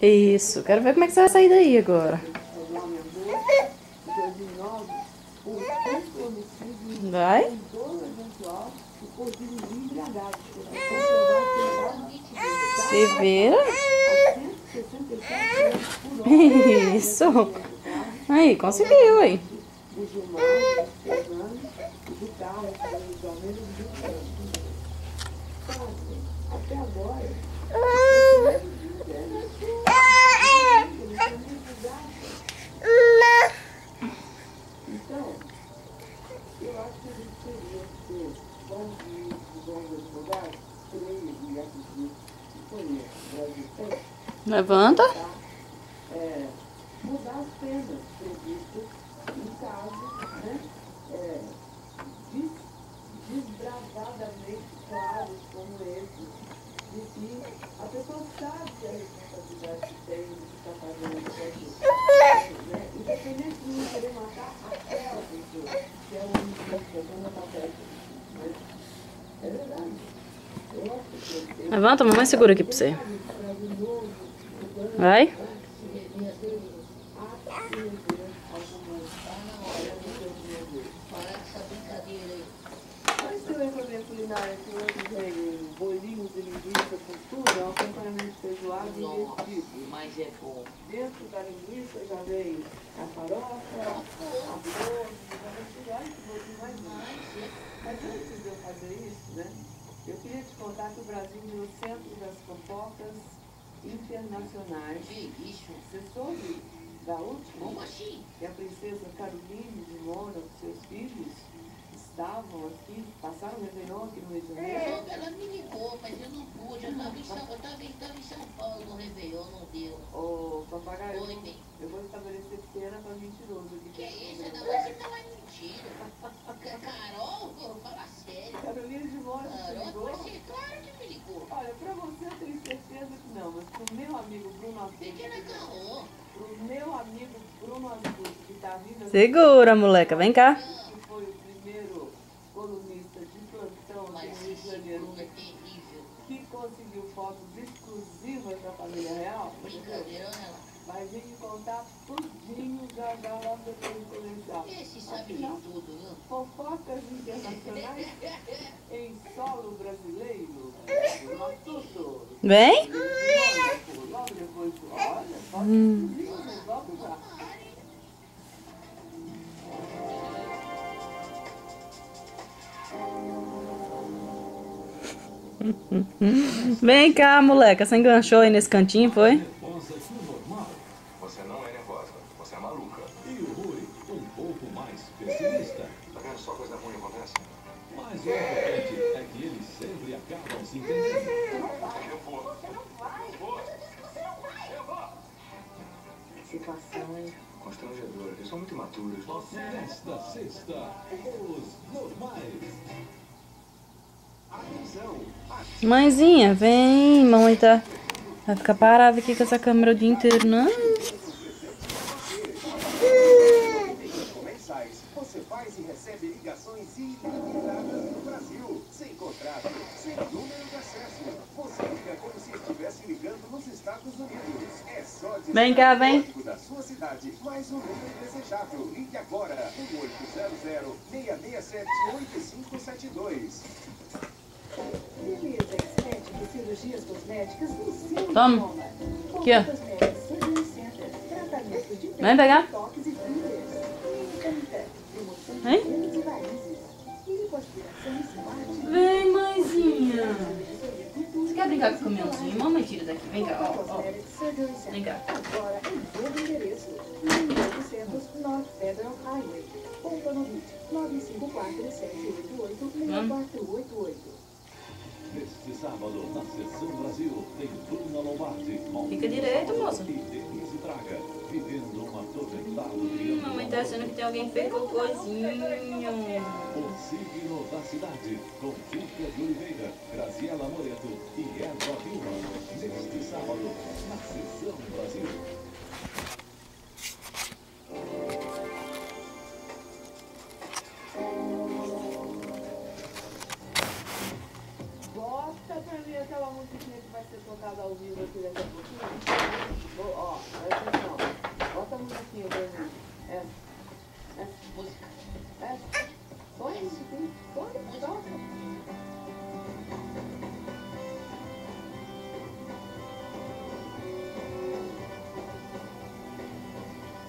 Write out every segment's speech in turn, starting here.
Isso, quero ver como é que você vai sair daí agora. Vai? Se vira. Isso. Aí, conseguiu aí. Levanta. Mudar as penas previstas em casos, né, desbravadamente claros como esse, de que a pessoa sabe que a responsabilidade que tem de estar fazendo isso, né, independente de não querer matar aquela pessoa, que é uma injustiça, quando acontece, né? É verdade. Levanta, mamãe segura aqui pra você. Vai. Culinária que hoje vem bolinhos de linguiça com tudo, é um acompanhamento de feijoada e vestido. Mas é bom. Dentro da linguiça já vem a farofa, a flor, mas antes de eu fazer isso, né, eu queria te contar que o Brasil virou centro das fofocas internacionais. Que isso? Você soube da última? Como assim? Que a princesa Caroline de Mônaco, seus filhos, estavam aqui, passaram o Réveillon aqui no Rio de Janeiro. Ela me ligou, mas eu não pude. Eu estava em São Paulo no Réveillon, não deu. Ô, papagaio, Oi, bem. eu vou estabelecer pena para mentiroso aqui. Que isso? Não, você tá mais mentira. Carol, fala sério. Carolina de Mônaco te Carol, ligou? você, claro que me ligou. Olha, para você eu tenho certeza que não, mas pro meu amigo Bruno Assunto. Pequena Carol. Pro meu amigo Bruno Assunto, que tá vindo... Segura, moleca. Vem cá. Que foi o primeiro colunista de plantão aqui no Rio de Janeiro, É terrível. que conseguiu fotos exclusivas da família real. Brincadeira, olha lá. Vai vir me contar tudinho já lá depois do comercial. Esse sabe de tudo, viu? Fofocas internacionais em solo brasileiro. Tudo. Vem. Logo depois, olha, fotos exclusivas, logo já. Vem cá, moleca. Você enganchou aí nesse cantinho, foi? Você não é nervosa, você é maluca. E o Rui, um pouco mais pessimista. Tá vendo só coisa ruim acontece? Mas o importante é que eles sempre acabam se entendendo. Eu vou. Você não vai. Eu vou. Situação, hein? Constrangedora, eles são muito imaturos. Nesta sexta, os normais. Atenção. Mãezinha, vem. Mamãe tá... Vai ficar parada aqui com essa câmera o dia inteiro, não? Mensais, você faz e recebe ligações ilimitadas no Brasil, sem contrato, sem número de acesso. Você fica como se estivesse ligando nos Estados Unidos. É só dizer Vem cá, vem. o código da sua cidade, mais um número desejável. Ligue agora, 1800-667-8572. Beleza, estética e cirurgias cosméticas no seu Toma. idioma. Aqui, ó. Cosméticos Surgery Center, tratamento de Vem pegar. toques e fillers. Clínica Inter, promoção de Vem. pelos e varizes. Lipoaspiração Smart. Vem, mãezinha. Você quer brincar com o caminhãozinho? Mamãe tira daqui. Vem cá, ó. Cosmetics Surgery Center. Vem cá. Agora em novo endereço. 1800 North Federal Highway. Pompano Beach, 954-788-6488. Neste sábado, na Sessão Brasil, tem Bruna Lombardi. Fica direito, moça. E Denise Braga, vivendo um atormentado triângulo. Mamãe tá achando que tem alguém que fez cocôzinho. O signo da cidade, com Cíntia de Oliveira, Graziela Moreto e Erva Vilma. Neste sábado, na Sessão Brasil. Gosta pra mim aquela musiquinha que vai ser tocada ao vivo aqui daqui a pouquinho. Ó, presta atenção. Bota a musiquinha pra mim. Essa. Música. Essa. Põe isso aqui. Põe, toca.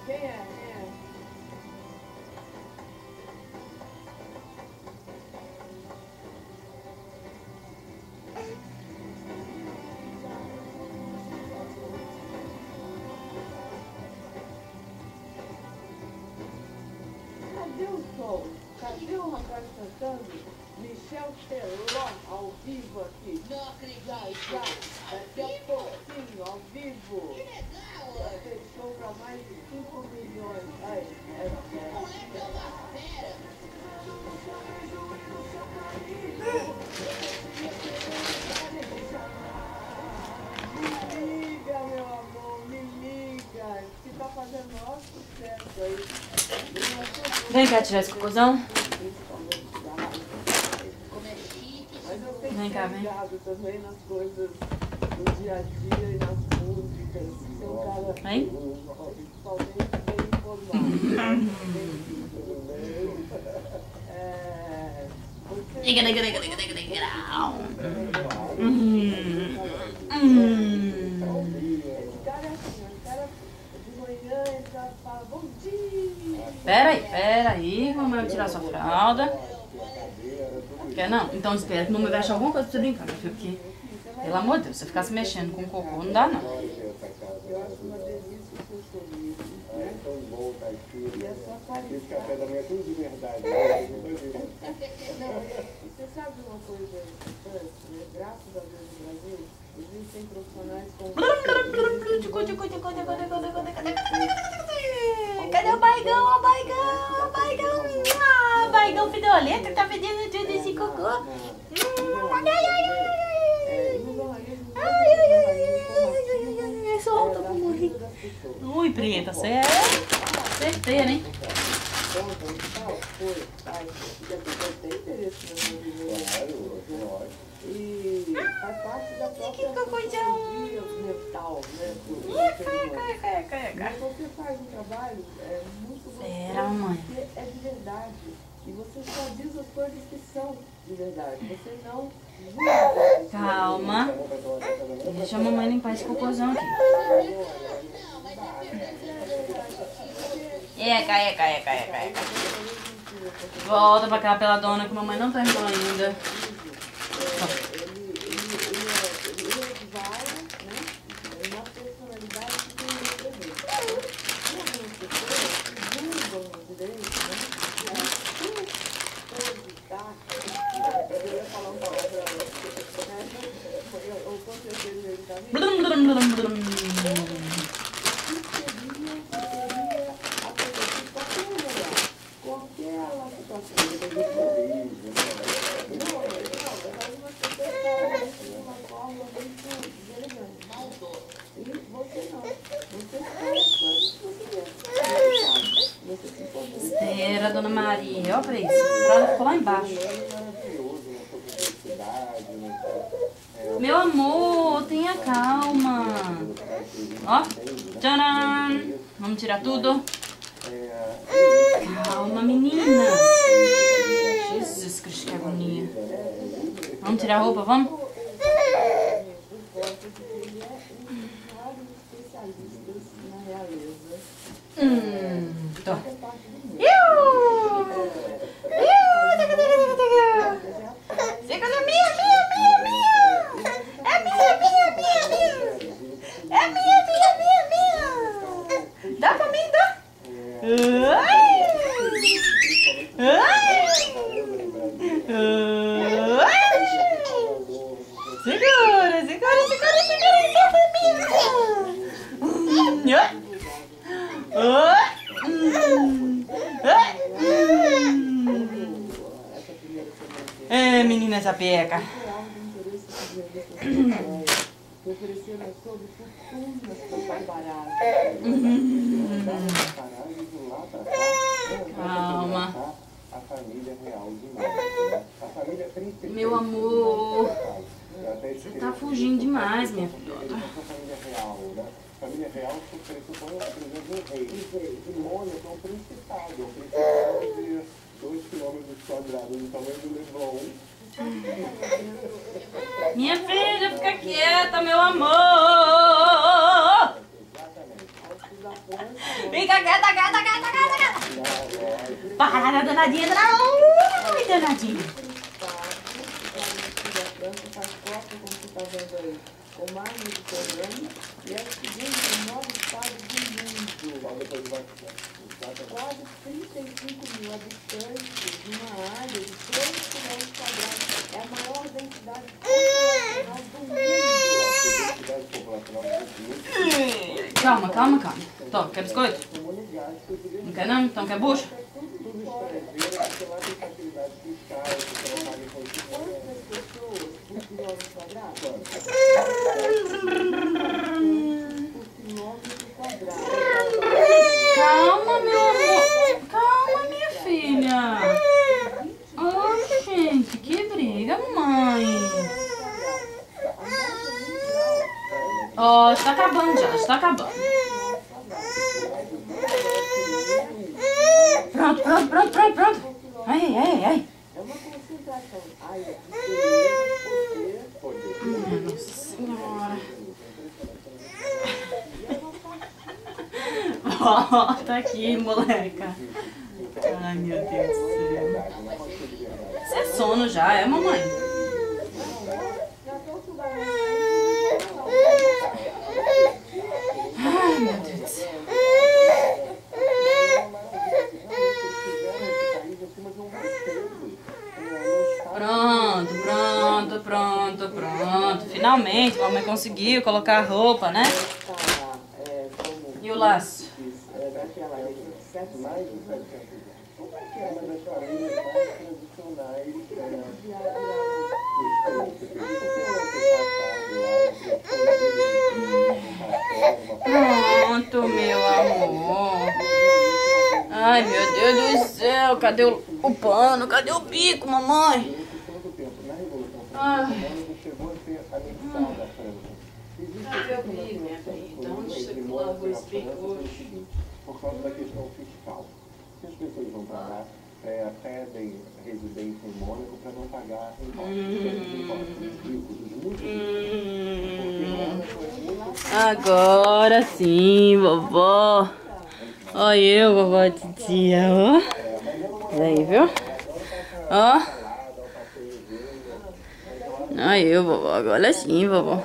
Quem é? Quem é? Cadê o som? Cadê o rapaz cantando? Michel Teló ao vivo aqui. Não acredito. Já, daqui a pouquinho, ao vivo. Que legal. Vai ter show pra mais de 5 milhões. Aí, Moleque é uma fera. Me liga, meu amor, me liga. Que tá fazendo o maior sucesso aí. Vem cá tirar esse cocôzão. Como é chique. Mas eu tenho Vem que cá, ser vem. ligado também nas coisas do dia a dia e nas músicas. Ser um cara Vem. principalmente bem informado. Diga, diga, diga, diga, diga, diga. Esse cara é assim, esse cara de manhã ele já fala bom dia. Pera aí, mamãe vai tirar sua fralda. Quer não? Então espera que mamãe vai achar alguma coisa pra você brincar, meu filho, porque, pelo amor de Deus, você ficar se mexendo com cocô não dá não. Eu acho uma delícia o seu sorriso, né? E a sua carinha. Esse café da manhã é tudo de verdade. Não, você sabe uma coisa importante, né? Graças a Deus no Brasil, existem profissionais com... Cadê o baigão? O baigão? O baigão? Ah, o baigão fidolento tá pedindo tudo esse cocô. Solta pra morrer. Ui, preta, você é certeira, hein? E faz parte da própria psicologia mental, né? Mas você faz um trabalho muito Será, gostoso, mãe? porque é de verdade. E você só diz as coisas que são de verdade. Você não julga. Calma. Deixa a mamãe limpar esse cocôzão aqui. Eca. Volta pra aquela peladona que a mamãe não terminou ainda. Ele resvala, né? Uma personalidade que tem um presente. Tem algumas pessoas que julgam os direitos, né? Eu ia falar uma palavra, eu com certeza ele tá vendo. Blum, blum, blum, blum. Seria acontecer qualquer lugar, qualquer situação. Não, algumas pessoas falam isso de uma forma muito deselegante. E você não. Você faz as coisas que você quer. Você se informou. Espera, dona Maria. Olha pra isso. Pra ela ficou lá embaixo. Meu amor, tenha calma. Ó, tcharam. Vamos tirar tudo. Calma, menina. Jesus Cristo, que agonia. Vamos tirar a roupa, vamos? Ele é um dos vários especialistas na realeza. Tô. É parte do mundo. Chega na minha. É minha. Dá pra mim, dá. Segura. É, menina sapeca. Ofereceram sobre fortunas para pai barato. Calma. A família real demais, né? A família principal. Meu amor. Você tá fugindo demais, minha filhota. Família real pressupõe a presença do rei. E Mônaco é um principado. É um principado de 2 quilômetros quadrados do tamanho do Leblon. Minha filha, fica quieta, meu amor! Fica quieta, quieta, quieta, quieta, quieta! Para, danadinha, ai, danadinha! Faz parte, como você está vendo aí, o mar Mediterrâneo e é o segundo maior estado do mundo. Quase 35 mil habitantes de uma área de 3 quilômetros quadrados. É a maior densidade populacional do mundo. Calma, calma, calma. Toma, quer biscoito? Não quer não? Então quer bucha? Calma, meu amor. Calma, minha filha. Oh, gente, que briga, mãe. Ó, está acabando já, está acabando. Pronto, pronto, pronto, pronto, pronto. Ai, ai, ai. É uma concentração. Nossa Senhora. Volta aqui, moleca. Ai, meu Deus do céu. Isso é sono já, é, mamãe? Ai, meu Deus do céu. Pronto, pronto, pronto, pronto. Finalmente, a mamãe conseguiu colocar a roupa, né? E o laço? Pronto, meu amor. Ai, meu Deus do céu. Cadê o pano? Cadê o bico, mamãe? Ai. Cadê o bico, minha filha? Onde você colocou esse bico hoje? Por causa da questão fiscal. Se as pessoas vão para lá, pedem residência em Mônaco para não pagar impostos. Agora sim, vovó. Olha eu, vovó titia, ó. Aí, viu? Ó. Olha eu, vovó. Agora sim, vovó.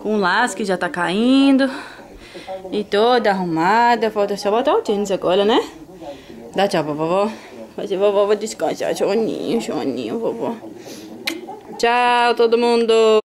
Com o laço que já tá caindo. E toda arrumada. Falta só botar o tênis agora, né? Dá tchau pra vovó. Mas a vovó vai descansar. Soninho, soninho, vovó. Tchau, todo mundo.